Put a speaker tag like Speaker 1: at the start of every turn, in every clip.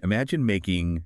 Speaker 1: Imagine making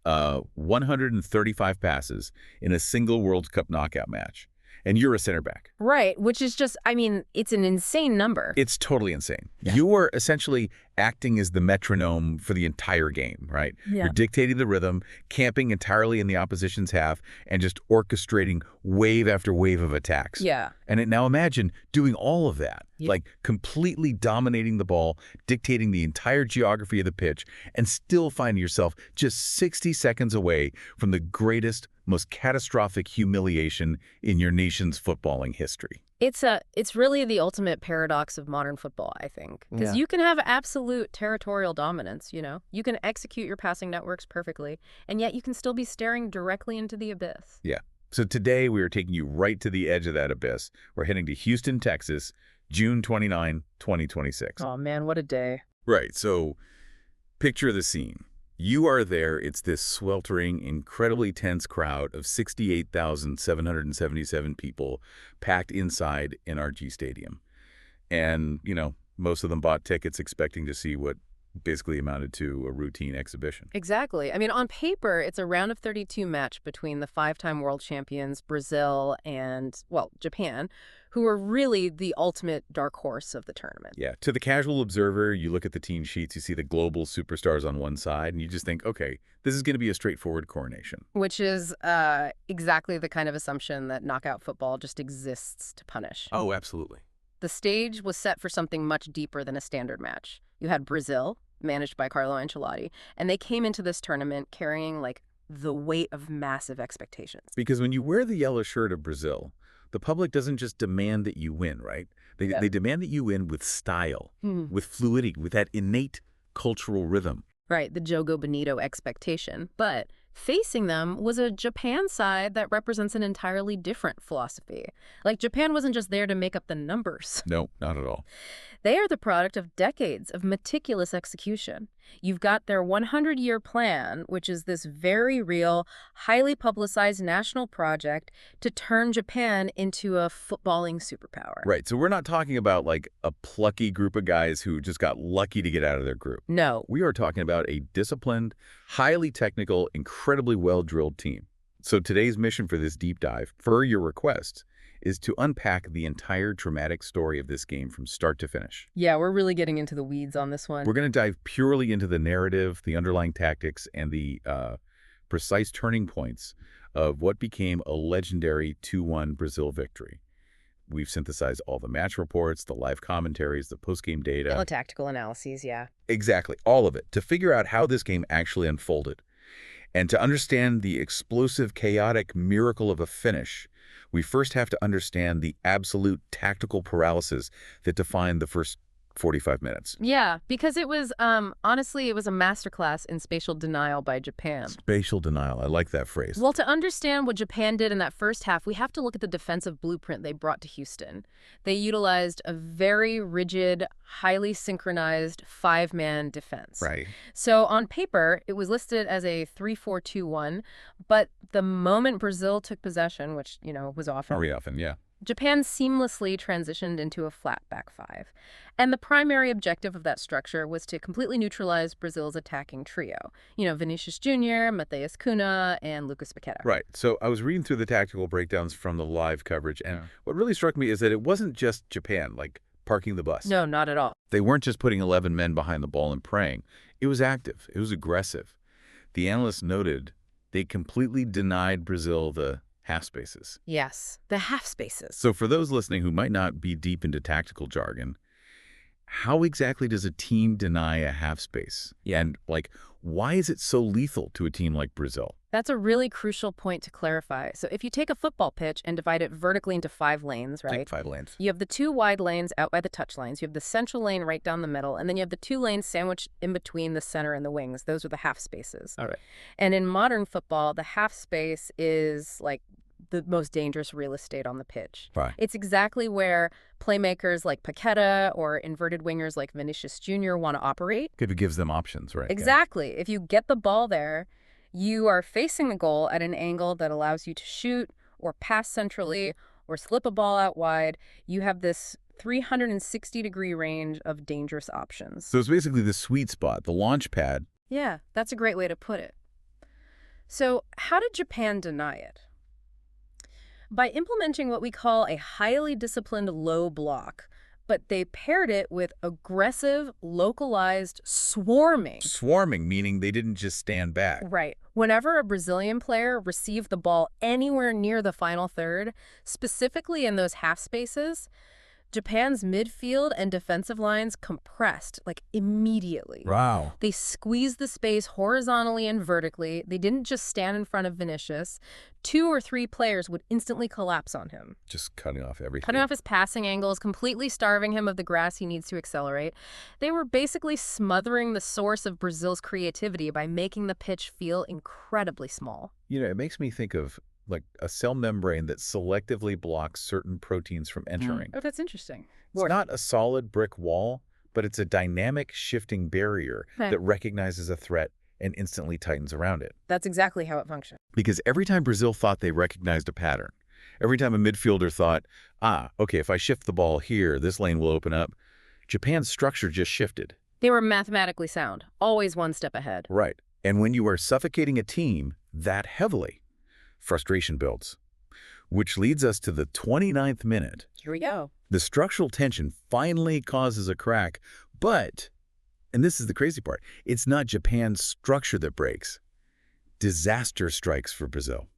Speaker 1: 135 passes in a single World Cup knockout match, and you're a center back.
Speaker 2: Right, which is just, I mean, it's an insane number.
Speaker 1: It's totally insane.
Speaker 2: Yeah.
Speaker 1: You are essentially acting as the metronome for the entire game, right?
Speaker 2: Yeah.
Speaker 1: You're dictating the rhythm, camping entirely in the opposition's half, and just orchestrating wave after wave of attacks.
Speaker 2: Yeah.
Speaker 1: And now imagine doing all of that,
Speaker 2: Yeah.
Speaker 1: like completely dominating the ball, dictating the entire geography of the pitch, and still finding yourself just 60 seconds away from the greatest, most catastrophic humiliation in your nation's footballing history.
Speaker 2: It's really the ultimate paradox of modern football, I think. Because you can have absolute territorial dominance, you know? You can execute your passing networks perfectly, and yet you can still be staring directly into the abyss.
Speaker 1: Yeah. So today we are taking you right to the edge of that abyss. We're heading to Houston, Texas, June 29, 2026.
Speaker 2: Oh, man, what a day.
Speaker 1: Right. So picture the scene. You are there. It's this sweltering, incredibly tense crowd of 68,777 people packed inside NRG Stadium. And, you know, most of them bought tickets expecting to see what basically amounted to a routine exhibition.
Speaker 2: Exactly. I mean, on paper, it's a round of 32 match between the five-time world champions, Brazil, and, well, Japan, who are really the ultimate dark horse of the tournament.
Speaker 1: Yeah. To the casual observer, you look at the team sheets, you see the global superstars on one side, and you just think, okay, this is going to be a straightforward coronation.
Speaker 2: Which is exactly the kind of assumption that knockout football just exists to punish.
Speaker 1: Oh, absolutely.
Speaker 2: The stage was set for something much deeper than a standard match. You had Brazil, managed by Carlo Ancelotti, and they came into this tournament carrying, like, the weight of massive expectations.
Speaker 1: Because when you wear the yellow shirt of Brazil, the public doesn't just demand that you win, right? They demand that you win with style, with fluidity, with that innate cultural rhythm.
Speaker 2: Right, the Jogo Bonito expectation. But facing them was a Japan side that represents an entirely different philosophy. Like, Japan wasn't just there to make up the numbers.
Speaker 1: No, not at all.
Speaker 2: They are the product of decades of meticulous execution. You've got their 100-year plan, which is this very real, highly publicized national project to turn Japan into a footballing superpower.
Speaker 1: Right, so we're not talking about like a plucky group of guys who just got lucky to get out of their group.
Speaker 2: No.
Speaker 1: We are talking about a disciplined, highly technical, incredibly well-drilled team. So today's mission for this deep dive, per your request, is to unpack the entire dramatic story of this game from start to finish.
Speaker 2: Yeah, we're really getting into the weeds on this one.
Speaker 1: We're going to dive purely into the narrative, the underlying tactics, and the precise turning points of what became a legendary 2-1 Brazil victory. We've synthesized all the match reports, the live commentaries, the post-game data.
Speaker 2: All the tactical analyses, yeah.
Speaker 1: Exactly, all of it, to figure out how this game actually unfolded. And to understand the explosive, chaotic miracle of a finish, we first have to understand the absolute tactical paralysis that defined the first 45 minutes.
Speaker 2: Yeah, because it was, honestly, it was a masterclass in spatial denial by Japan.
Speaker 1: Spatial denial, I like that phrase.
Speaker 2: Well, to understand what Japan did in that first half, we have to look at the defensive blueprint they brought to Houston. They utilized a very rigid, highly synchronized five-man defense.
Speaker 1: Right.
Speaker 2: So on paper, it was listed as a 3-4-2-1, but the moment Brazil took possession, which, you know, was often.
Speaker 1: Very often, yeah.
Speaker 2: Japan seamlessly transitioned into a flat back five. And the primary objective of that structure was to completely neutralize Brazil's attacking trio. You know, Vinicius Jr., Matheus Cunha, and Lucas Paqueta.
Speaker 1: Right. So I was reading through the tactical breakdowns from the live coverage, and what really struck me is that it wasn't just Japan, like, parking the bus.
Speaker 2: No, not at all.
Speaker 1: They weren't just putting 11 men behind the ball and praying. It was active. It was aggressive. The analysts noted they completely denied Brazil the half spaces.
Speaker 2: Yes, the half spaces.
Speaker 1: So for those listening who might not be deep into tactical jargon, how exactly does a team deny a half space? And, like, why is it so lethal to a team like Brazil?
Speaker 2: That's a really crucial point to clarify. So if you take a football pitch and divide it vertically into 5 lanes, right?
Speaker 1: Like 5 lanes.
Speaker 2: You have the 2 wide lanes out by the touch lines. You have the central lane right down the middle. And then you have the 2 lanes sandwiched in between the center and the wings. Those are the half spaces.
Speaker 1: All right.
Speaker 2: And in modern football, the half space is like the most dangerous real estate on the pitch.
Speaker 1: Right.
Speaker 2: It's exactly where playmakers like Paqueta or inverted wingers like Vinicius Jr. want to operate.
Speaker 1: If it gives them options, right?
Speaker 2: Exactly. If you get the ball there, you are facing the goal at an angle that allows you to shoot or pass centrally or slip a ball out wide. You have this 360-degree range of dangerous options.
Speaker 1: So it's basically the sweet spot, the launch pad
Speaker 2: Yeah, that's a great way to put it. So, how did Japan deny it? By implementing what we call a highly disciplined low block, but they paired it with aggressive, localized swarming.
Speaker 1: Swarming, meaning they didn't just stand back.
Speaker 2: Right. Whenever a Brazilian player received the ball anywhere near the final third, specifically in those half spaces, Japan's midfield and defensive lines compressed, like, immediately.
Speaker 1: Wow.
Speaker 2: They squeezed the space horizontally and vertically. They didn't just stand in front of Vinicius. 2 or 3 players would instantly collapse on him,
Speaker 1: Just cutting off everything.
Speaker 2: cutting off his passing angles, completely starving him of the grass he needs to accelerate. They were basically smothering the source of Brazil's creativity by making the pitch feel incredibly small.
Speaker 1: It makes me think of like a cell membrane that selectively blocks certain proteins from entering.
Speaker 2: Oh, that's interesting.
Speaker 1: It's not a solid brick wall, but it's a dynamic shifting barrier
Speaker 2: Okay.
Speaker 1: that recognizes a threat and instantly tightens around it.
Speaker 2: That's exactly how it functions.
Speaker 1: Because every time Brazil thought they recognized a pattern, every time a midfielder thought, okay, if I shift the ball here, this lane will open up, Japan's structure just shifted.
Speaker 2: They were mathematically sound, always one step ahead.
Speaker 1: Right. And when you are suffocating a team that heavily, frustration builds. Which leads us to the 29th minute.
Speaker 2: Here we go.
Speaker 1: The structural tension finally causes a crack, but, and this is the crazy part, it's not Japan's structure that breaks. Disaster strikes for Brazil.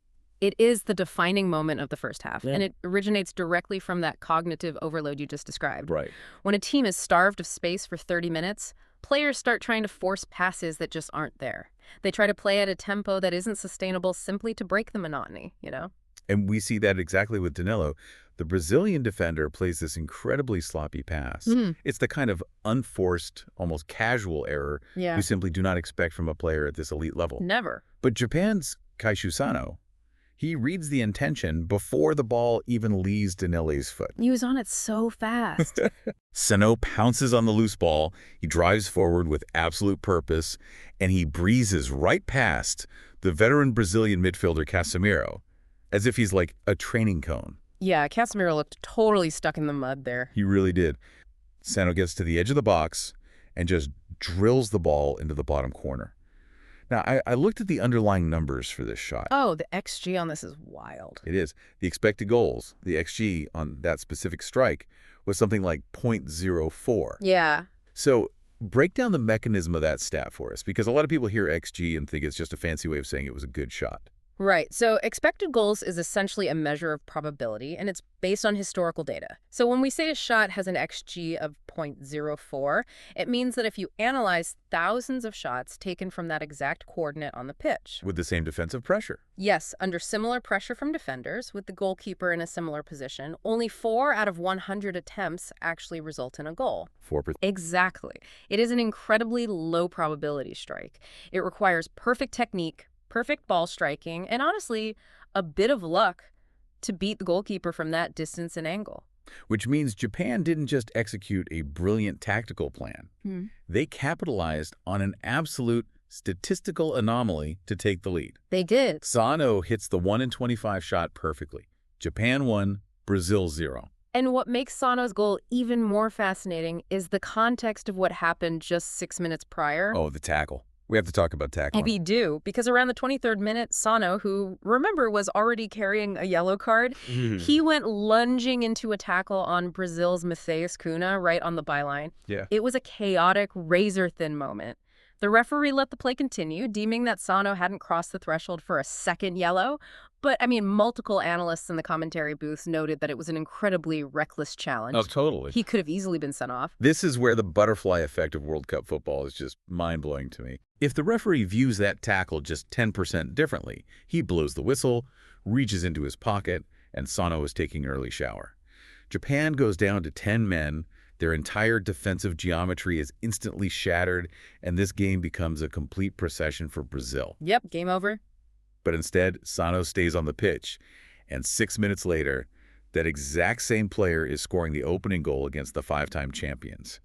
Speaker 2: It is the defining moment of the first half,
Speaker 1: Yeah.
Speaker 2: and it originates directly from that cognitive overload you just described.
Speaker 1: Right.
Speaker 2: When a team is starved of space for 30 minutes, players start trying to force passes that just aren't there. They try to play at a tempo that isn't sustainable simply to break the monotony, you know?
Speaker 1: And we see that exactly with Danilo. The Brazilian defender plays this incredibly sloppy pass. It's the kind of unforced, almost casual error
Speaker 2: Yeah.
Speaker 1: you simply do not expect from a player at this elite level.
Speaker 2: Never.
Speaker 1: But Japan's Kaishu Sano, he reads the intention before the ball even leaves Danile's foot.
Speaker 2: He was on it so fast.
Speaker 1: Sano pounces on the loose ball, he drives forward with absolute purpose, and he breezes right past the veteran Brazilian midfielder Casemiro, as if he's like a training cone.
Speaker 2: Yeah, Casemiro looked totally stuck in the mud there.
Speaker 1: He really did. Sano gets to the edge of the box and just drills the ball into the bottom corner. Now, I looked at the underlying numbers for this shot.
Speaker 2: Oh, the XG on this is wild.
Speaker 1: It is. The expected goals, the XG on that specific strike, was something like .04.
Speaker 2: Yeah.
Speaker 1: So break down the mechanism of that stat for us, because a lot of people hear XG and think it's just a fancy way of saying it was a good shot.
Speaker 2: Right. So expected goals is essentially a measure of probability, and it's based on historical data. So when we say a shot has an XG of .04, it means that if you analyze thousands of shots taken from that exact coordinate on the pitch.
Speaker 1: With the same defensive pressure.
Speaker 2: Yes, under similar pressure from defenders, with the goalkeeper in a similar position, only 4 out of 100 attempts actually result in a goal.
Speaker 1: 4%.
Speaker 2: Exactly. It is an incredibly low probability strike. It requires perfect technique, perfect ball striking, and honestly, a bit of luck to beat the goalkeeper from that distance and angle.
Speaker 1: Which means Japan didn't just execute a brilliant tactical plan. They capitalized on an absolute statistical anomaly to take the lead.
Speaker 2: They did.
Speaker 1: Sano hits the 1 in 25 shot perfectly. Japan 1, Brazil 0.
Speaker 2: And what makes Sano's goal even more fascinating is the context of what happened just 6 minutes prior.
Speaker 1: Oh, the tackle. We have to talk about tackling.
Speaker 2: We do, because around the 23rd minute, Sano, who, remember, was already carrying a yellow card, he went lunging into a tackle on Brazil's Matheus Cunha right on the byline.
Speaker 1: Yeah.
Speaker 2: It was a chaotic, razor-thin moment. The referee let the play continue, deeming that Sano hadn't crossed the threshold for a second yellow. But, I mean, multiple analysts in the commentary booths noted that it was an incredibly reckless challenge.
Speaker 1: Oh, totally.
Speaker 2: He could have easily been sent off.
Speaker 1: This is where the butterfly effect of World Cup football is just mind-blowing to me. If the referee views that tackle just 10% differently, he blows the whistle, reaches into his pocket, and Sano is taking an early shower. Japan goes down to 10 men, their entire defensive geometry is instantly shattered, and this game becomes a complete procession for Brazil.
Speaker 2: Yep, game over.
Speaker 1: But instead, Sano stays on the pitch, and 6 minutes later, that exact same player is scoring the opening goal against the 5-time champions.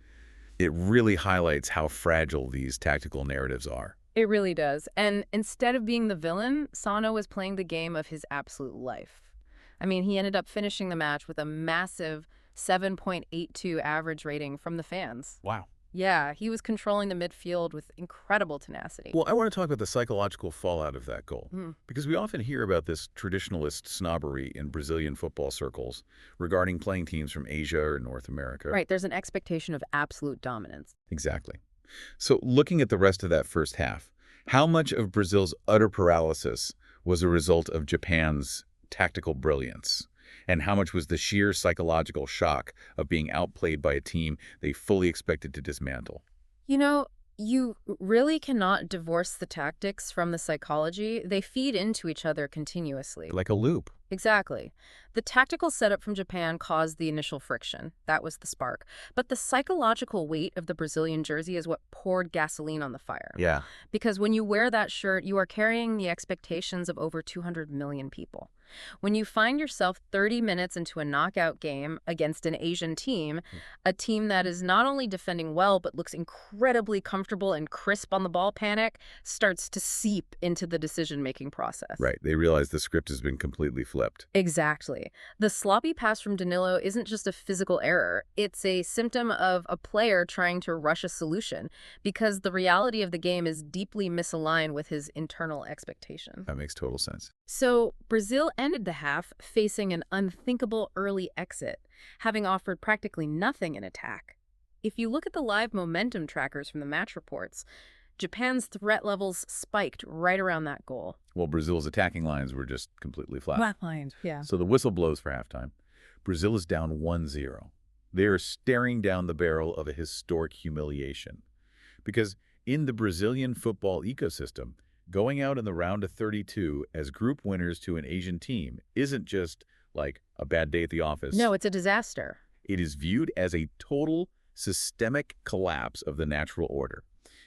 Speaker 1: It really highlights how fragile these tactical narratives are.
Speaker 2: It really does. And instead of being the villain, Sano was playing the game of his absolute life. I mean, he ended up finishing the match with a massive 7.82 average rating from the fans.
Speaker 1: Wow.
Speaker 2: Yeah, he was controlling the midfield with incredible tenacity.
Speaker 1: Well, I want to talk about the psychological fallout of that goal,
Speaker 2: Hmm.
Speaker 1: because we often hear about this traditionalist snobbery in Brazilian football circles regarding playing teams from Asia or North America.
Speaker 2: Right, there's an expectation of absolute dominance.
Speaker 1: Exactly. So looking at the rest of that first half, how much of Brazil's utter paralysis was a result of Japan's tactical brilliance? And how much was the sheer psychological shock of being outplayed by a team they fully expected to dismantle?
Speaker 2: You know, you really cannot divorce the tactics from the psychology. They feed into each other continuously.
Speaker 1: Like a loop.
Speaker 2: Exactly. The tactical setup from Japan caused the initial friction. That was the spark. But the psychological weight of the Brazilian jersey is what poured gasoline on the fire.
Speaker 1: Yeah.
Speaker 2: Because when you wear that shirt, you are carrying the expectations of over 200 million people. When you find yourself 30 minutes into a knockout game against an Asian team, a team that is not only defending well but looks incredibly comfortable and crisp on the ball, panic starts to seep into the decision-making process.
Speaker 1: Right. They realize the script has been completely flipped.
Speaker 2: Exactly. The sloppy pass from Danilo isn't just a physical error. It's a symptom of a player trying to rush a solution because the reality of the game is deeply misaligned with his internal expectation.
Speaker 1: That makes total sense.
Speaker 2: So Brazil ended the half facing an unthinkable early exit, having offered practically nothing in attack. If you look at the live momentum trackers from the match reports, Japan's threat levels spiked right around that goal.
Speaker 1: Well, Brazil's attacking lines were just completely flat.
Speaker 2: Flatlined, yeah.
Speaker 1: So the whistle blows for halftime. Brazil is down 1-0. They are staring down the barrel of a historic humiliation. Because in the Brazilian football ecosystem, going out in the round of 32 as group winners to an Asian team isn't just like a bad day at the office.
Speaker 2: No, it's a disaster.
Speaker 1: It is viewed as a total systemic collapse of the natural order.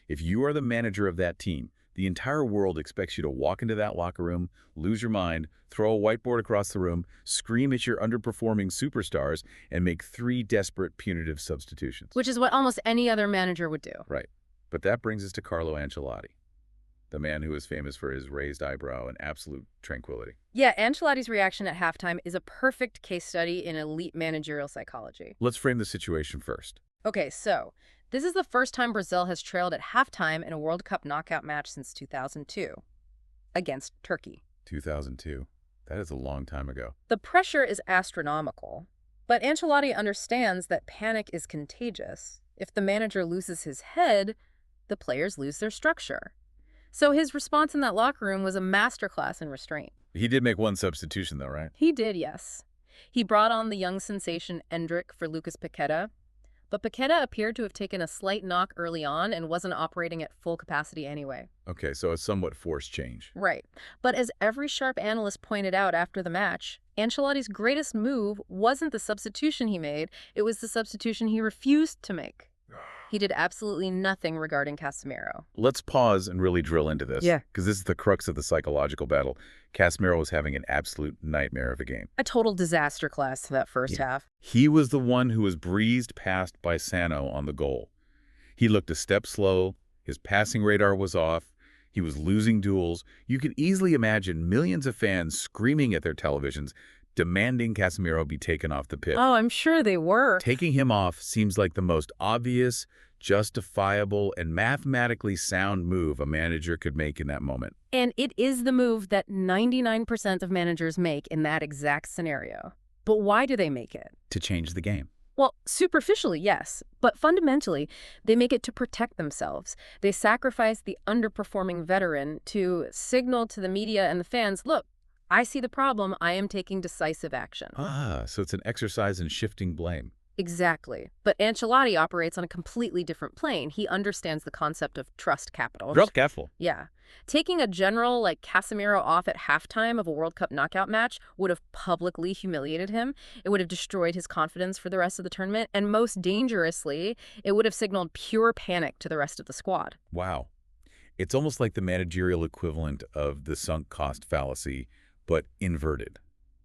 Speaker 1: If you are the manager of that team, the entire world expects you to walk into that locker room, lose your mind, throw a whiteboard across the room, scream at your underperforming superstars, and make 3 desperate punitive substitutions.
Speaker 2: Which is what almost any other manager would do.
Speaker 1: Right. But that brings us to Carlo Ancelotti, the man who is famous for his raised eyebrow and absolute tranquility.
Speaker 2: Yeah, Ancelotti's reaction at halftime is a perfect case study in elite managerial psychology.
Speaker 1: Let's frame the situation first.
Speaker 2: Okay, so this is the first time Brazil has trailed at halftime in a World Cup knockout match since 2002 against Turkey.
Speaker 1: 2002. That is a long time ago.
Speaker 2: The pressure is astronomical, but Ancelotti understands that panic is contagious. If the manager loses his head, the players lose their structure. So his response in that locker room was a masterclass in restraint.
Speaker 1: He did make one substitution, though, right?
Speaker 2: He did, yes. He brought on the young sensation Endrick for Lucas Paqueta, but Paqueta appeared to have taken a slight knock early on and wasn't operating at full capacity anyway.
Speaker 1: Okay, so a somewhat forced change.
Speaker 2: Right. But as every sharp analyst pointed out after the match, Ancelotti's greatest move wasn't the substitution he made, it was the substitution he refused to make. He did absolutely nothing regarding Casemiro.
Speaker 1: Let's pause and really drill into this.
Speaker 2: Yeah.
Speaker 1: Because this is the crux of the psychological battle. Casemiro was having an absolute nightmare of a game.
Speaker 2: A total disaster class to that first half.
Speaker 1: He was the one who was breezed past by Sano on the goal. He looked a step slow, his passing radar was off, he was losing duels. You could easily imagine millions of fans screaming at their televisions, demanding Casemiro be taken off the pitch.
Speaker 2: Oh, I'm sure they were.
Speaker 1: Taking him off seems like the most obvious, justifiable, and mathematically sound move a manager could make in that moment.
Speaker 2: And it is the move that 99% of managers make in that exact scenario. But why do they make it?
Speaker 1: To change the game.
Speaker 2: Well, superficially, yes. But fundamentally, they make it to protect themselves. They sacrifice the underperforming veteran to signal to the media and the fans, look, I see the problem, I am taking decisive action.
Speaker 1: Ah, so it's an exercise in shifting blame.
Speaker 2: Exactly. But Ancelotti operates on a completely different plane. He understands the concept of trust capital.
Speaker 1: Real careful.
Speaker 2: Yeah. Taking a general like Casemiro off at halftime of a World Cup knockout match would have publicly humiliated him. It would have destroyed his confidence for the rest of the tournament. And most dangerously, it would have signaled pure panic to the rest of the squad.
Speaker 1: Wow. It's almost like the managerial equivalent of the sunk cost fallacy, but inverted.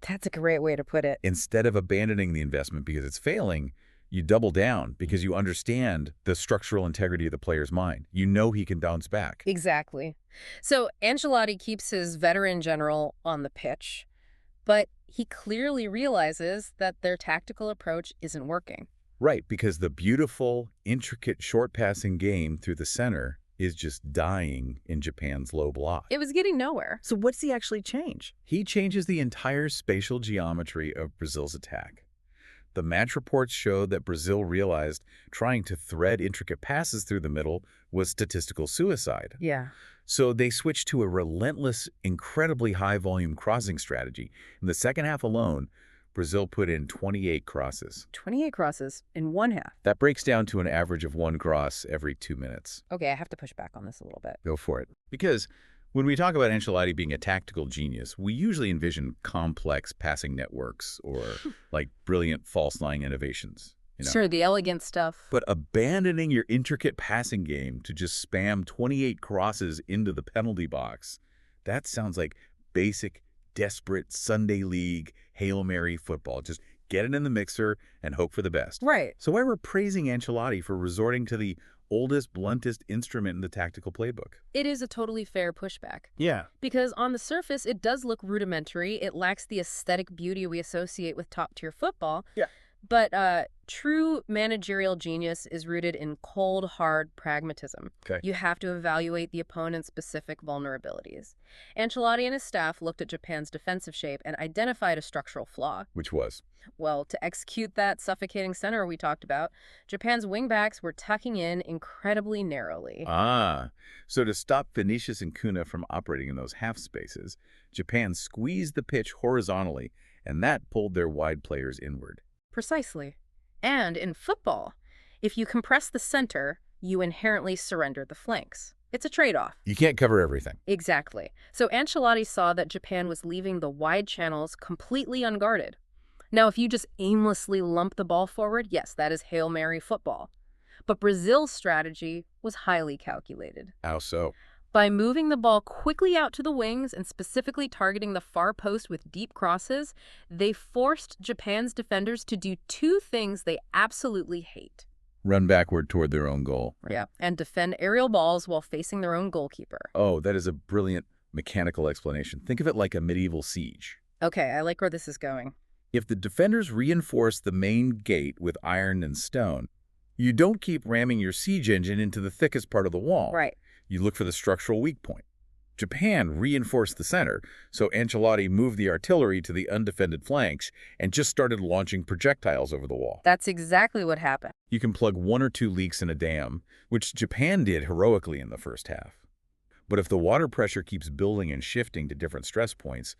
Speaker 2: That's a great way to put it.
Speaker 1: Instead of abandoning the investment because it's failing, you double down because you understand the structural integrity of the player's mind. You know he can bounce back.
Speaker 2: Exactly. So Ancelotti keeps his veteran general on the pitch, but he clearly realizes that their tactical approach isn't working.
Speaker 1: Right, because the beautiful, intricate short passing game through the center is just dying in Japan's low block.
Speaker 2: It was getting nowhere.
Speaker 3: So what's he actually change?
Speaker 1: He changes the entire spatial geometry of Brazil's attack. The match reports showed that Brazil realized trying to thread intricate passes through the middle was statistical suicide.
Speaker 2: Yeah.
Speaker 1: So they switched to a relentless, incredibly high-volume crossing strategy. In the second half alone, Brazil put in 28 crosses.
Speaker 2: 28 crosses in one half.
Speaker 1: That breaks down to an average of 1 cross every 2 minutes.
Speaker 2: Okay, I have to push back on this a little bit.
Speaker 1: Go for it. Because when we talk about Ancelotti being a tactical genius, we usually envision complex passing networks or like brilliant false-line innovations.
Speaker 2: Sure, the elegant stuff.
Speaker 1: But abandoning your intricate passing game to just spam 28 crosses into the penalty box, that sounds like basic, desperate Sunday League Hail Mary football. Just get it in the mixer and hope for the best.
Speaker 2: Right.
Speaker 1: So why we're praising Ancelotti for resorting to the oldest, bluntest instrument in the tactical playbook.
Speaker 2: It is a totally fair pushback.
Speaker 3: Yeah.
Speaker 2: Because on the surface, it does look rudimentary. It lacks the aesthetic beauty we associate with top-tier football.
Speaker 3: Yeah.
Speaker 2: But true managerial genius is rooted in cold, hard pragmatism.
Speaker 1: Okay.
Speaker 2: You have to evaluate the opponent's specific vulnerabilities. Ancelotti and his staff looked at Japan's defensive shape and identified a structural flaw.
Speaker 1: Which was?
Speaker 2: Well, to execute that suffocating center we talked about, Japan's wingbacks were tucking in incredibly narrowly.
Speaker 1: So to stop Vinicius and Kuna from operating in those half spaces, Japan squeezed the pitch horizontally, and that pulled their wide players inward.
Speaker 2: Precisely. And in football, if you compress the center, you inherently surrender the flanks. It's a trade-off.
Speaker 1: You can't cover everything.
Speaker 2: Exactly. So Ancelotti saw that Japan was leaving the wide channels completely unguarded. Now, if you just aimlessly lump the ball forward, yes, that is Hail Mary football. But Brazil's strategy was highly calculated.
Speaker 1: How so?
Speaker 2: By moving the ball quickly out to the wings and specifically targeting the far post with deep crosses, they forced Japan's defenders to do two things they absolutely hate.
Speaker 1: Run backward toward their own goal.
Speaker 2: Yeah, and defend aerial balls while facing their own goalkeeper.
Speaker 1: Oh, that is a brilliant mechanical explanation. Think of it like a medieval siege.
Speaker 2: Okay, I like where this is going.
Speaker 1: If the defenders reinforce the main gate with iron and stone, you don't keep ramming your siege engine into the thickest part of the wall.
Speaker 2: Right.
Speaker 1: You look for the structural weak point. Japan reinforced the center, so Ancelotti moved the artillery to the undefended flanks and just started launching projectiles over the wall.
Speaker 2: That's exactly what happened.
Speaker 1: You can plug 1 or 2 leaks in a dam, which Japan did heroically in the first half. But if the water pressure keeps building and shifting to different stress points,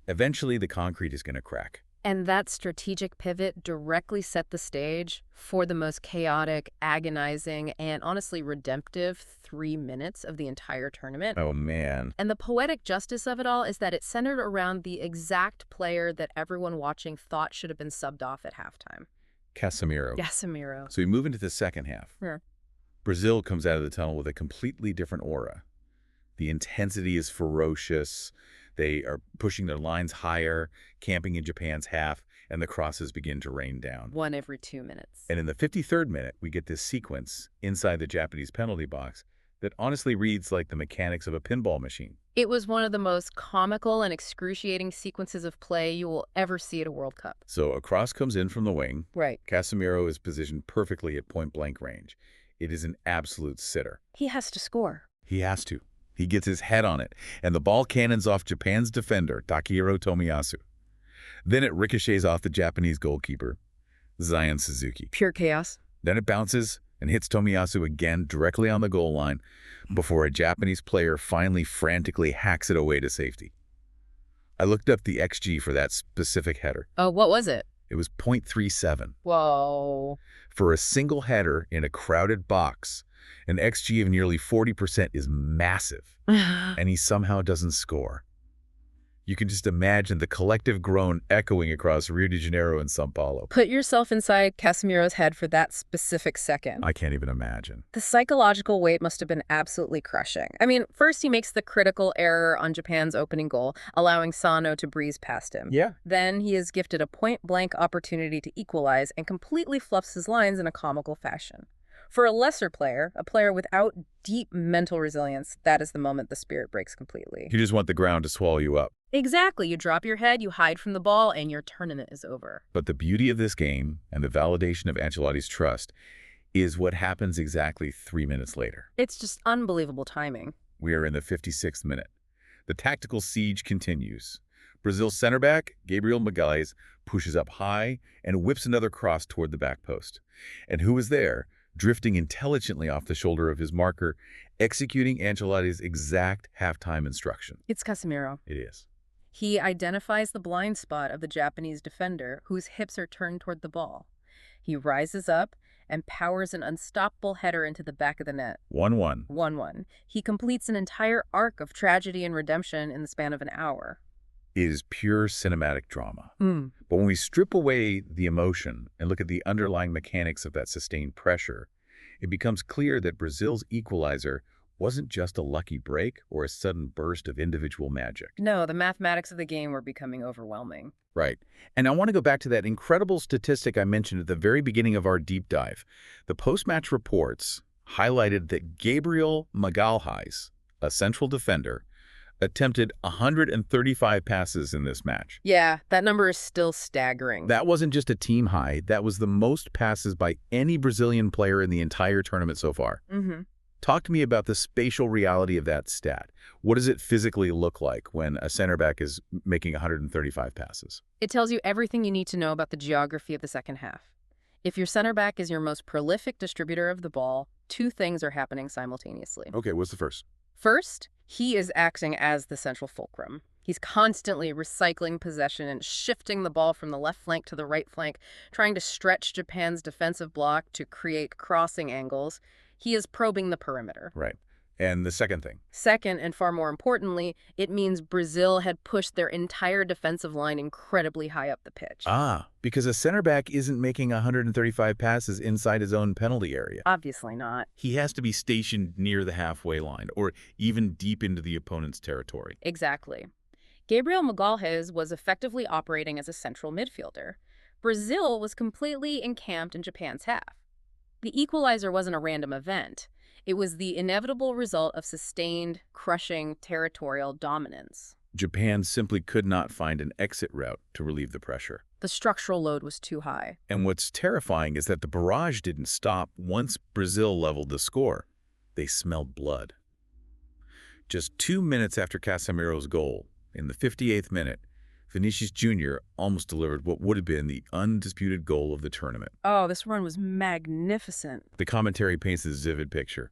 Speaker 1: eventually the concrete is going to crack.
Speaker 2: And that strategic pivot directly set the stage for the most chaotic, agonizing, and honestly redemptive 3 minutes of the entire tournament.
Speaker 1: Oh, man.
Speaker 2: And the poetic justice of it all is that it centered around the exact player that everyone watching thought should have been subbed off at halftime.
Speaker 1: Casemiro.
Speaker 2: Casemiro.
Speaker 1: So we move into the second half.
Speaker 2: Yeah.
Speaker 1: Brazil comes out of the tunnel with a completely different aura. The intensity is ferocious. They are pushing their lines higher, camping in Japan's half, and the crosses begin to rain down.
Speaker 2: 1 every 2 minutes.
Speaker 1: And in the 53rd minute, we get this sequence inside the Japanese penalty box that honestly reads like the mechanics of a pinball machine.
Speaker 2: It was one of the most comical and excruciating sequences of play you will ever see at a World Cup.
Speaker 1: So a cross comes in from the wing.
Speaker 2: Right.
Speaker 1: Casemiro is positioned perfectly at point-blank range. It is an absolute sitter.
Speaker 2: He has to score.
Speaker 1: He has to. He gets his head on it, and the ball cannons off Japan's defender, Takehiro Tomiyasu. Then it ricochets off the Japanese goalkeeper, Zion Suzuki.
Speaker 2: Pure chaos.
Speaker 1: Then it bounces and hits Tomiyasu again directly on the goal line before a Japanese player finally frantically hacks it away to safety. I looked up the XG for that specific header.
Speaker 2: Oh, what was it?
Speaker 1: It was .37.
Speaker 2: Whoa.
Speaker 1: For a single header in a crowded box, an XG of nearly 40% is massive, and he somehow doesn't score. You can just imagine the collective groan echoing across Rio de Janeiro and São Paulo.
Speaker 2: Put yourself inside Casemiro's head for that specific second.
Speaker 1: I can't even imagine.
Speaker 2: The psychological weight must have been absolutely crushing. I mean, first he makes the critical error on Japan's opening goal, allowing Sano to breeze past him.
Speaker 1: Yeah.
Speaker 2: Then he is gifted a point-blank opportunity to equalize and completely fluffs his lines in a comical fashion. For a lesser player, a player without deep mental resilience, that is the moment the spirit breaks completely.
Speaker 1: You just want the ground to swallow you up.
Speaker 2: Exactly. You drop your head, you hide from the ball, and your tournament is over.
Speaker 1: But the beauty of this game and the validation of Ancelotti's trust is what happens exactly 3 minutes later.
Speaker 2: It's just unbelievable timing.
Speaker 1: We are in the 56th minute. The tactical siege continues. Brazil's center back, Gabriel Magalhães, pushes up high and whips another cross toward the back post. And who is there, drifting intelligently off the shoulder of his marker, executing Ancelotti's exact halftime instruction?
Speaker 2: It's Casemiro.
Speaker 1: It is.
Speaker 2: He identifies the blind spot of the Japanese defender, whose hips are turned toward the ball. He rises up and powers an unstoppable header into the back of the net.
Speaker 1: 1-1.
Speaker 2: 1-1. He completes an entire arc of tragedy and redemption in the span of an hour.
Speaker 1: It is pure cinematic drama. But when we strip away the emotion and look at the underlying mechanics of that sustained pressure, it becomes clear that Brazil's equalizer wasn't just a lucky break or a sudden burst of individual magic.
Speaker 2: No, the mathematics of the game were becoming overwhelming.
Speaker 1: Right. And I want to go back to that incredible statistic I mentioned at the very beginning of our deep dive. The post-match reports highlighted that Gabriel Magalhães, a central defender, attempted 135 passes in this match.
Speaker 2: Yeah, that number is still staggering.
Speaker 1: That wasn't just a team high. That was the most passes by any Brazilian player in the entire tournament so far. Talk to me about the spatial reality of that stat. What does it physically look like when a center back is making 135 passes?
Speaker 2: It tells you everything you need to know about the geography of the second half. If your center back is your most prolific distributor of the ball, two things are happening simultaneously.
Speaker 1: Okay, what's the first?
Speaker 2: First, he is acting as the central fulcrum. He's constantly recycling possession and shifting the ball from the left flank to the right flank, trying to stretch Japan's defensive block to create crossing angles. He is probing the perimeter.
Speaker 1: Right. And the second thing?
Speaker 2: Second, and far more importantly, it means Brazil had pushed their entire defensive line incredibly high up the pitch.
Speaker 1: Because a center back isn't making 135 passes inside his own penalty area.
Speaker 2: Obviously not.
Speaker 1: He has to be stationed near the halfway line or even deep into the opponent's territory.
Speaker 2: Exactly. Gabriel Magalhães was effectively operating as a central midfielder. Brazil was completely encamped in Japan's half. The equalizer wasn't a random event. It was the inevitable result of sustained, crushing territorial dominance.
Speaker 1: Japan simply could not find an exit route to relieve the pressure.
Speaker 2: The structural load was too high.
Speaker 1: And what's terrifying is that the barrage didn't stop once Brazil leveled the score. They smelled blood. Just 2 minutes after Casemiro's goal, in the 58th minute, Vinicius Jr. almost delivered what would have been the undisputed goal of the tournament.
Speaker 2: Oh, this run was magnificent.
Speaker 1: The commentary paints this vivid picture.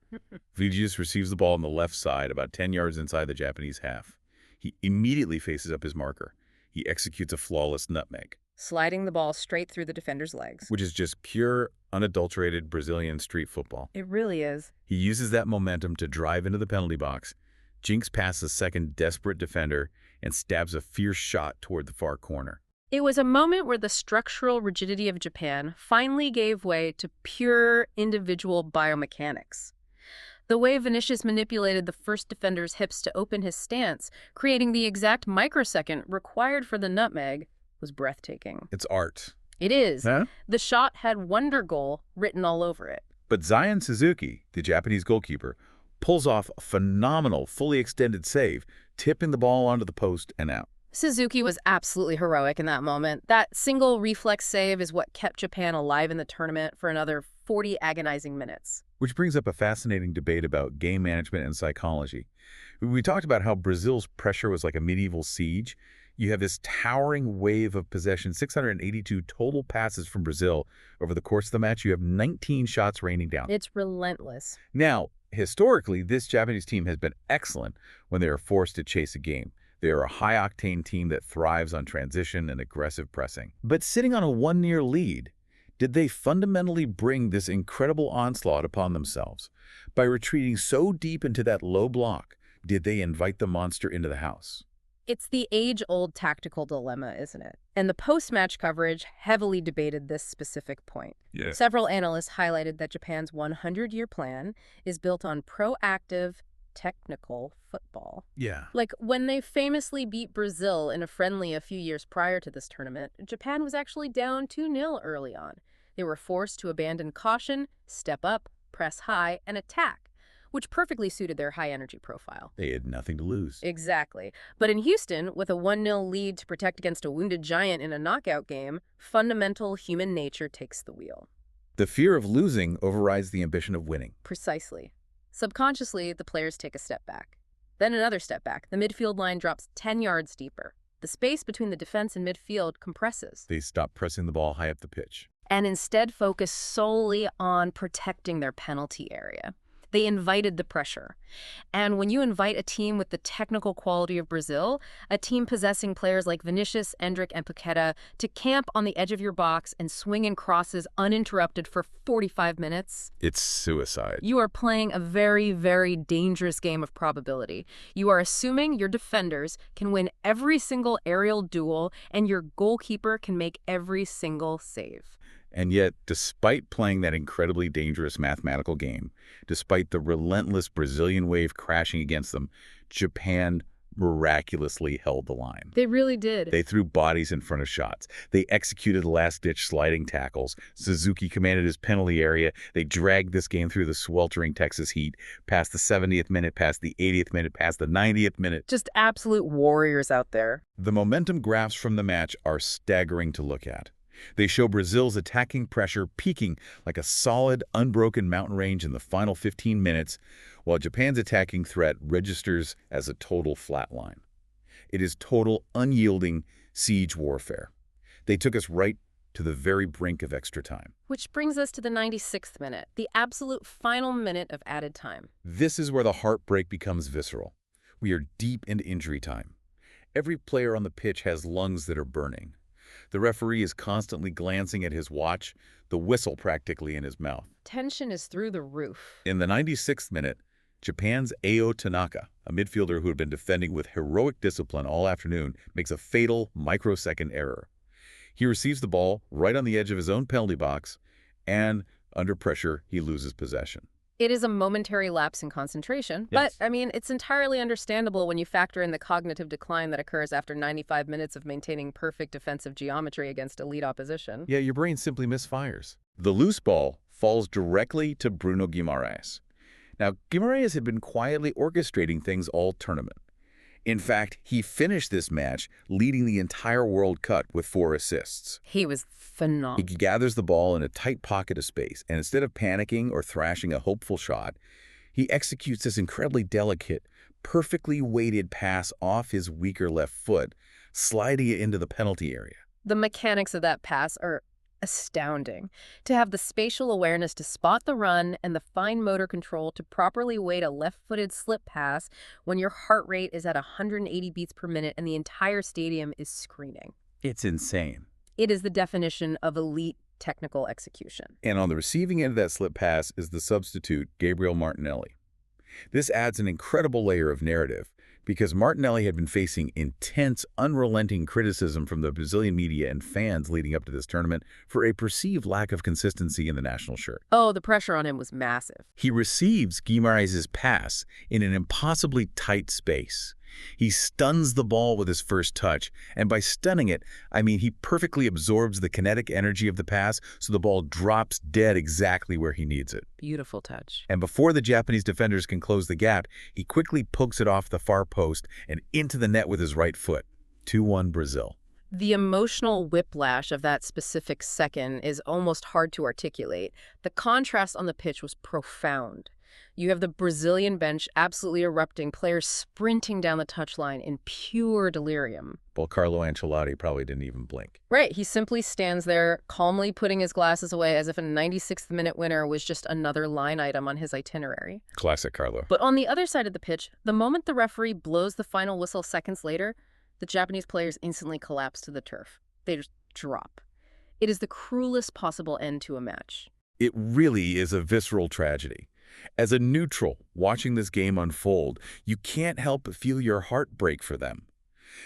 Speaker 1: Vinicius receives the ball on the left side, about 10 yards inside the Japanese half. He immediately faces up his marker. He executes a flawless nutmeg,
Speaker 2: Sliding the ball straight through the defender's legs.
Speaker 1: which is just pure, unadulterated Brazilian street football.
Speaker 2: It really is.
Speaker 1: He uses that momentum to drive into the penalty box, jinks past the second desperate defender, and stabs a fierce shot toward the far corner.
Speaker 2: It was a moment where the structural rigidity of Japan finally gave way to pure individual biomechanics. The way Vinicius manipulated the first defender's hips to open his stance, creating the exact microsecond required for the nutmeg, was breathtaking.
Speaker 1: It's art.
Speaker 2: It is.
Speaker 1: Huh?
Speaker 2: The shot had wonder goal written all over it.
Speaker 1: But Zion Suzuki, the Japanese goalkeeper, pulls off a phenomenal, fully extended save, tipping the ball onto the post and out.
Speaker 2: Suzuki was absolutely heroic in that moment. That single reflex save is what kept Japan alive in the tournament for another 40 agonizing minutes.
Speaker 1: Which brings up a fascinating debate about game management and psychology. We talked about how Brazil's pressure was like a medieval siege. You have this towering wave of possession, 682 total passes from Brazil over the course of the match. You have 19 shots raining down.
Speaker 2: It's relentless.
Speaker 1: Now, historically, this Japanese team has been excellent when they are forced to chase a game. They are a high-octane team that thrives on transition and aggressive pressing. But sitting on a 1-0 lead, did they fundamentally bring this incredible onslaught upon themselves? By retreating so deep into that low block, did they invite the monster into the house?
Speaker 2: It's the age-old tactical dilemma, isn't it? And the post-match coverage heavily debated this specific point.
Speaker 1: Yeah.
Speaker 2: Several analysts highlighted that Japan's 100-year plan is built on proactive, technical football.
Speaker 1: Yeah.
Speaker 2: Like when they famously beat Brazil in a friendly a few years prior to this tournament, Japan was actually down 2-0 early on. They were forced to abandon caution, step up, press high and attack, which perfectly suited their high-energy profile.
Speaker 1: They had nothing to lose.
Speaker 2: Exactly. But in Houston, with a 1-0 lead to protect against a wounded giant in a knockout game, fundamental human nature takes the wheel.
Speaker 1: The fear of losing overrides the ambition of winning.
Speaker 2: Precisely. Subconsciously, the players take a step back. Then another step back. The midfield line drops 10 yards deeper. The space between the defense and midfield compresses.
Speaker 1: They stop pressing the ball high up the pitch.
Speaker 2: And instead focus solely on protecting their penalty area. They invited the pressure. And when you invite a team with the technical quality of Brazil, a team possessing players like Vinicius, Endrick, and Paqueta to camp on the edge of your box and swing in crosses uninterrupted for 45 minutes,
Speaker 1: It's suicide.
Speaker 2: you are playing a very, very dangerous game of probability. You are assuming your defenders can win every single aerial duel and your goalkeeper can make every single save.
Speaker 1: And yet, despite playing that incredibly dangerous mathematical game, despite the relentless Brazilian wave crashing against them, Japan miraculously held the line.
Speaker 2: They really did.
Speaker 1: They threw bodies in front of shots. They executed last-ditch sliding tackles. Suzuki commanded his penalty area. They dragged this game through the sweltering Texas heat, past the 70th minute, past the 80th minute, past the 90th minute.
Speaker 2: Just absolute warriors out there.
Speaker 1: The momentum graphs from the match are staggering to look at. They show Brazil's attacking pressure peaking like a solid, unbroken mountain range in the final 15 minutes, while Japan's attacking threat registers as a total flatline. It is total, unyielding siege warfare. They took us right to the very brink of extra time.
Speaker 2: Which brings us to the 96th minute, the absolute final minute of added time.
Speaker 1: This is where the heartbreak becomes visceral. We are deep into injury time. Every player on the pitch has lungs that are burning. The referee is constantly glancing at his watch, the whistle practically in his mouth.
Speaker 2: Tension is through the roof.
Speaker 1: In the 96th minute, Japan's Ao Tanaka, a midfielder who had been defending with heroic discipline all afternoon, makes a fatal microsecond error. He receives the ball right on the edge of his own penalty box, and under pressure, he loses possession.
Speaker 2: It is a momentary lapse in concentration,
Speaker 1: Yes.
Speaker 2: but, it's entirely understandable when you factor in the cognitive decline that occurs after 95 minutes of maintaining perfect defensive geometry against elite opposition.
Speaker 1: Yeah, your brain simply misfires. The loose ball falls directly to Bruno Guimarães. Now, Guimarães had been quietly orchestrating things all tournament. In fact, he finished this match leading the entire World Cup with 4 assists.
Speaker 2: He was phenomenal.
Speaker 1: He gathers the ball in a tight pocket of space, and instead of panicking or thrashing a hopeful shot, he executes this incredibly delicate, perfectly weighted pass off his weaker left foot, sliding it into the penalty area.
Speaker 2: The mechanics of that pass are astounding. To have the spatial awareness to spot the run and the fine motor control to properly weight a left-footed slip pass when your heart rate is at 180 beats per minute and the entire stadium is screaming.
Speaker 1: It's insane.
Speaker 2: It is the definition of elite technical execution.
Speaker 1: And on the receiving end of that slip pass is the substitute, Gabriel Martinelli. This adds an incredible layer of narrative because Martinelli had been facing intense, unrelenting criticism from the Brazilian media and fans leading up to this tournament for a perceived lack of consistency in the national shirt.
Speaker 2: Oh, the pressure on him was massive.
Speaker 1: He receives Guimarães' pass in an impossibly tight space. He stuns the ball with his first touch, and by stunning it, I mean he perfectly absorbs the kinetic energy of the pass so the ball drops dead exactly where he needs it.
Speaker 2: Beautiful touch.
Speaker 1: And before the Japanese defenders can close the gap, he quickly pokes it off the far post and into the net with his right foot. 2-1 Brazil.
Speaker 2: The emotional whiplash of that specific second is almost hard to articulate. The contrast on the pitch was profound. You have the Brazilian bench absolutely erupting, players sprinting down the touchline in pure delirium.
Speaker 1: Well, Carlo Ancelotti probably didn't even blink.
Speaker 2: Right, he simply stands there, calmly putting his glasses away as if a 96th minute winner was just another line item on his itinerary.
Speaker 1: Classic Carlo.
Speaker 2: But on the other side of the pitch, the moment the referee blows the final whistle seconds later, the Japanese players instantly collapse to the turf. They just drop. It is the cruelest possible end to a match.
Speaker 1: It really is a visceral tragedy. As a neutral watching this game unfold, you can't help but feel your heart break for them.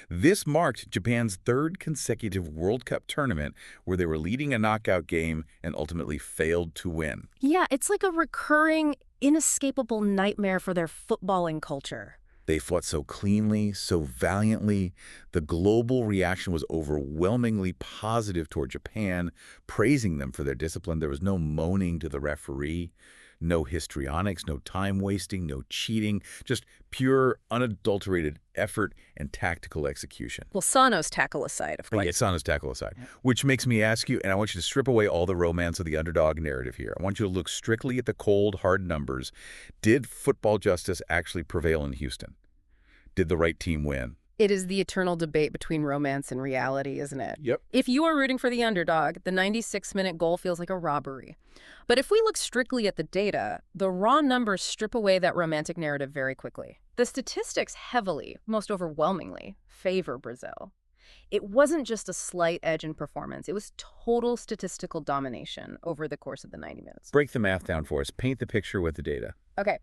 Speaker 1: This marked Japan's 3rd consecutive World Cup tournament where they were leading a knockout game and ultimately failed to win.
Speaker 2: Yeah, it's like a recurring, inescapable nightmare for their footballing culture.
Speaker 1: They fought so cleanly, so valiantly. The global reaction was overwhelmingly positive toward Japan, praising them for their discipline. There was no moaning to the referee, No histrionics, no time wasting, no cheating, just pure, unadulterated effort and tactical execution.
Speaker 2: Well, Sano's tackle aside, of
Speaker 1: But
Speaker 2: course.
Speaker 1: yet, Sana's tackle aside, which makes me ask you, and I want you to strip away all the romance of the underdog narrative here. I want you to look strictly at the cold, hard numbers. Did football justice actually prevail in Houston? Did the right team win?
Speaker 2: It is the eternal debate between romance and reality, isn't it?
Speaker 1: Yep.
Speaker 2: If you are rooting for the underdog, the 96-minute goal feels like a robbery. But if we look strictly at the data, the raw numbers strip away that romantic narrative very quickly. The statistics heavily, most overwhelmingly, favor Brazil. It wasn't just a slight edge in performance. It was total statistical domination over the course of the 90 minutes.
Speaker 1: Break the math down for us. Paint the picture with the data.
Speaker 2: Okay.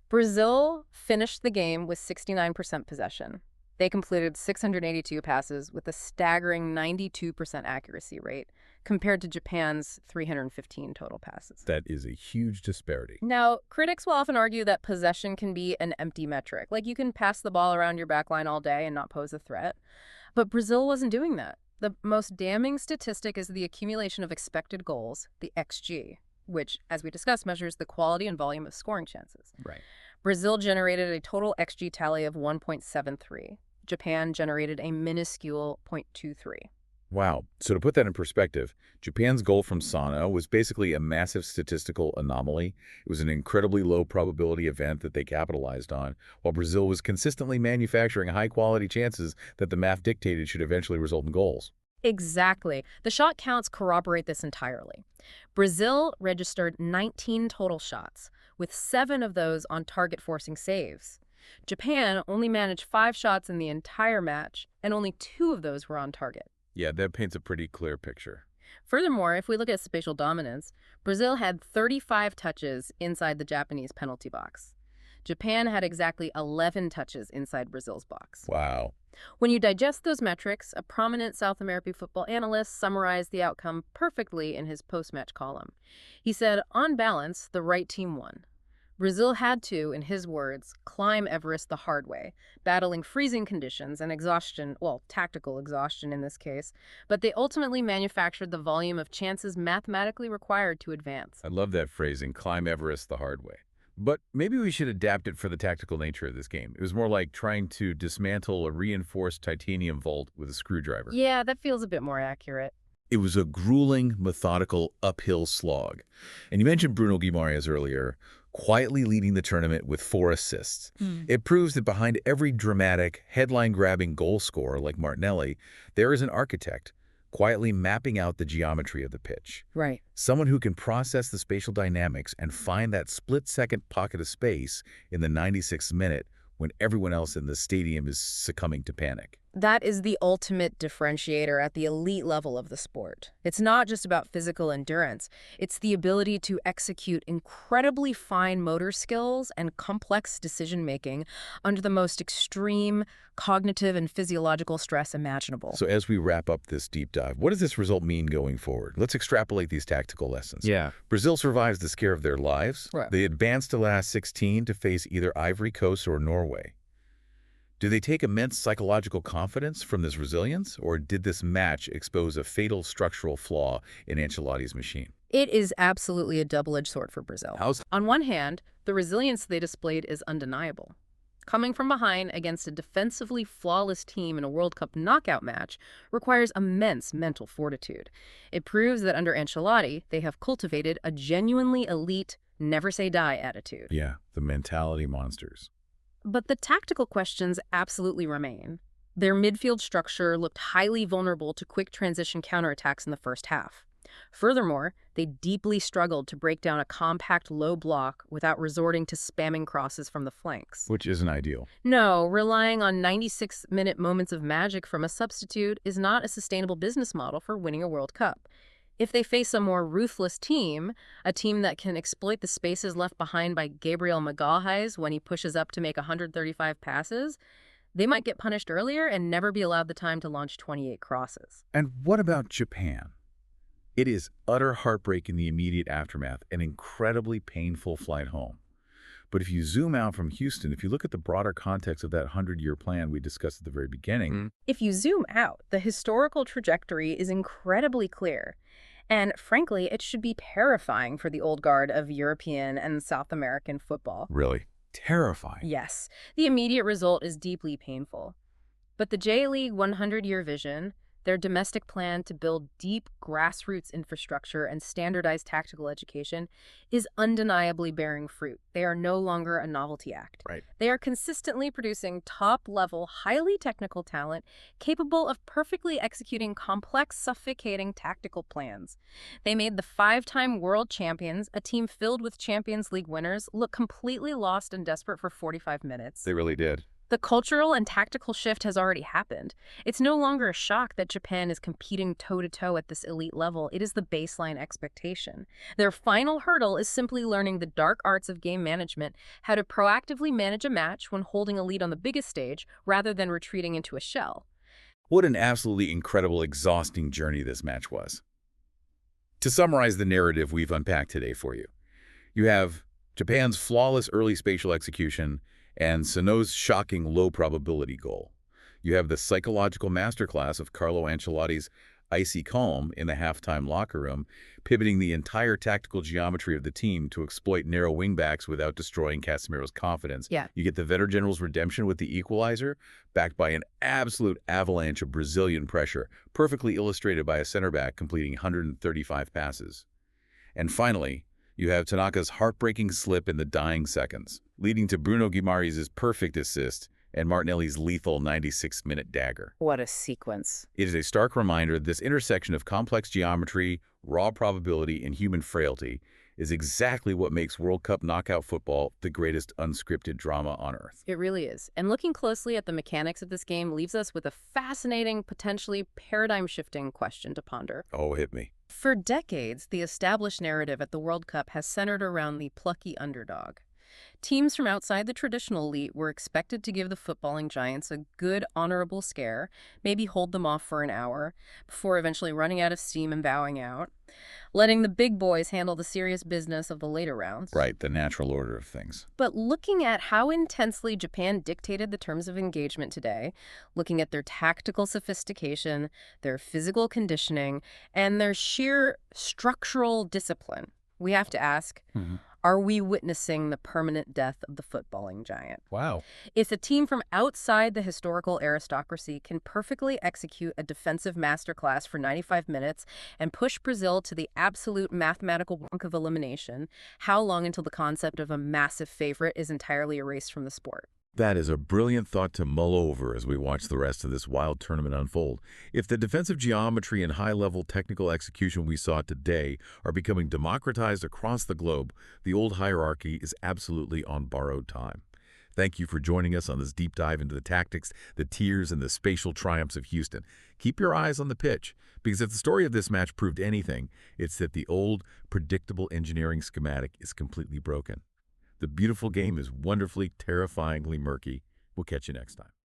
Speaker 2: Brazil finished the game with 69% possession. They completed 682 passes with a staggering 92% accuracy rate compared to Japan's 315 total passes.
Speaker 1: That is a huge disparity.
Speaker 2: Now, critics will often argue that possession can be an empty metric. Like, you can pass the ball around your backline all day and not pose a threat. But Brazil wasn't doing that. The most damning statistic is the accumulation of expected goals, the XG, which, as we discussed, measures the quality and volume of scoring chances.
Speaker 1: Right.
Speaker 2: Brazil generated a total XG tally of 1.73. Japan generated a minuscule 0.23.
Speaker 1: Wow. So to put that in perspective, Japan's goal from Sano was basically a massive statistical anomaly. It was an incredibly low probability event that they capitalized on, while Brazil was consistently manufacturing high-quality chances that the math dictated should eventually result in goals.
Speaker 2: Exactly. The shot counts corroborate this entirely. Brazil registered 19 total shots, with 7 of those on target forcing saves. Japan only managed 5 shots in the entire match, and only 2 of those were on target.
Speaker 1: Yeah, that paints a pretty clear picture.
Speaker 2: Furthermore, if we look at spatial dominance, Brazil had 35 touches inside the Japanese penalty box. Japan had exactly 11 touches inside Brazil's box.
Speaker 1: Wow.
Speaker 2: When you digest those metrics, a prominent South American football analyst summarized the outcome perfectly in his post-match column. He said, on balance, the right team won. Brazil had to, in his words, climb Everest the hard way, battling freezing conditions and exhaustion, well, tactical exhaustion in this case, but they ultimately manufactured the volume of chances mathematically required to advance.
Speaker 1: I love that phrasing, climb Everest the hard way. But maybe we should adapt it for the tactical nature of this game. It was more like trying to dismantle a reinforced titanium vault with a screwdriver.
Speaker 2: Yeah, that feels a bit more accurate.
Speaker 1: It was a grueling, methodical, uphill slog. And you mentioned Bruno Guimaraes earlier, quietly leading the tournament with 4 assists. It proves that behind every dramatic, headline-grabbing goal scorer like Martinelli, there is an architect, quietly mapping out the geometry of the pitch.
Speaker 2: Right.
Speaker 1: Someone who can process the spatial dynamics and find that split-second pocket of space in the 96th minute when everyone else in the stadium is succumbing to panic.
Speaker 2: That is the ultimate differentiator at the elite level of the sport. It's not just about physical endurance. It's the ability to execute incredibly fine motor skills and complex decision-making under the most extreme cognitive and physiological stress imaginable.
Speaker 1: So as we wrap up this deep dive, what does this result mean going forward? Let's extrapolate these tactical lessons.
Speaker 3: Yeah.
Speaker 1: Brazil survives the scare of their lives.
Speaker 2: Right.
Speaker 1: They advance to last 16 to face either Ivory Coast or Norway. Do they take immense psychological confidence from this resilience, or did this match expose a fatal structural flaw in Ancelotti's machine?
Speaker 2: It is absolutely a double-edged sword for Brazil.
Speaker 1: How's
Speaker 2: On one hand, the resilience they displayed is undeniable. Coming from behind against a defensively flawless team in a World Cup knockout match requires immense mental fortitude. It proves that under Ancelotti, they have cultivated a genuinely elite, never-say-die attitude.
Speaker 1: Yeah, the mentality monsters.
Speaker 2: But the tactical questions absolutely remain. Their midfield structure looked highly vulnerable to quick transition counterattacks in the first half. Furthermore, they deeply struggled to break down a compact low block without resorting to spamming crosses from the flanks.
Speaker 1: Which isn't ideal.
Speaker 2: No, relying on 96-minute moments of magic from a substitute is not a sustainable business model for winning a World Cup. If they face a more ruthless team, a team that can exploit the spaces left behind by Gabriel Magalhaes when he pushes up to make 135 passes, they might get punished earlier and never be allowed the time to launch 28 crosses.
Speaker 1: And what about Japan? It is utter heartbreak in the immediate aftermath, an incredibly painful flight home. But if you zoom out from Houston, if you look at the broader context of that 100-year plan we discussed at the very beginning,
Speaker 2: If you zoom out, the historical trajectory is incredibly clear. And frankly, it should be terrifying for the old guard of European and South American football.
Speaker 1: Really terrifying.
Speaker 2: Yes, the immediate result is deeply painful. But the J-League 100-year vision, their domestic plan to build deep grassroots infrastructure and standardized tactical education, is undeniably bearing fruit. They are no longer a novelty act.
Speaker 1: Right.
Speaker 2: They are consistently producing top-level, highly technical talent capable of perfectly executing complex, suffocating tactical plans. They made the five-time world champions, a team filled with Champions League winners, look completely lost and desperate for 45 minutes.
Speaker 1: They really did.
Speaker 2: The cultural and tactical shift has already happened. It's no longer a shock that Japan is competing toe-to-toe at this elite level. It is the baseline expectation. Their final hurdle is simply learning the dark arts of game management, how to proactively manage a match when holding a lead on the biggest stage rather than retreating into a shell.
Speaker 1: What an absolutely incredible, exhausting journey this match was. To summarize the narrative we've unpacked today for you, you have Japan's flawless early spatial execution and Sano's shocking low-probability goal. You have the psychological masterclass of Carlo Ancelotti's icy calm in the halftime locker room, pivoting the entire tactical geometry of the team to exploit narrow wingbacks without destroying Casemiro's confidence.
Speaker 2: Yeah.
Speaker 1: You get the veteran general's redemption with the equalizer, backed by an absolute avalanche of Brazilian pressure, perfectly illustrated by a center back completing 135 passes. And finally, you have Tanaka's heartbreaking slip in the dying seconds, leading to Bruno Guimaraes' perfect assist and Martinelli's lethal 96-minute dagger.
Speaker 2: What a sequence.
Speaker 1: It is a stark reminder that this intersection of complex geometry, raw probability, and human frailty is exactly what makes World Cup knockout football the greatest unscripted drama on Earth.
Speaker 2: It really is. And looking closely at the mechanics of this game leaves us with a fascinating, potentially paradigm-shifting question to ponder.
Speaker 1: Oh, hit me.
Speaker 2: For decades, the established narrative at the World Cup has centered around the plucky underdog. Teams from outside the traditional elite were expected to give the footballing giants a good, honorable scare, maybe hold them off for an hour, before eventually running out of steam and bowing out, letting the big boys handle the serious business of the later rounds.
Speaker 1: Right, the natural order of things.
Speaker 2: But looking at how intensely Japan dictated the terms of engagement today, looking at their tactical sophistication, their physical conditioning, and their sheer structural discipline, we have to ask, are we witnessing the permanent death of the footballing giant?
Speaker 1: Wow.
Speaker 2: If a team from outside the historical aristocracy can perfectly execute a defensive masterclass for 95 minutes and push Brazil to the absolute mathematical brink of elimination, how long until the concept of a massive favorite is entirely erased from the sport?
Speaker 1: That is a brilliant thought to mull over as we watch the rest of this wild tournament unfold. If the defensive geometry and high-level technical execution we saw today are becoming democratized across the globe, the old hierarchy is absolutely on borrowed time. Thank you for joining us on this deep dive into the tactics, the tears, and the spatial triumphs of Houston. Keep your eyes on the pitch, because if the story of this match proved anything, it's that the old, predictable engineering schematic is completely broken. The beautiful game is wonderfully, terrifyingly murky. We'll catch you next time.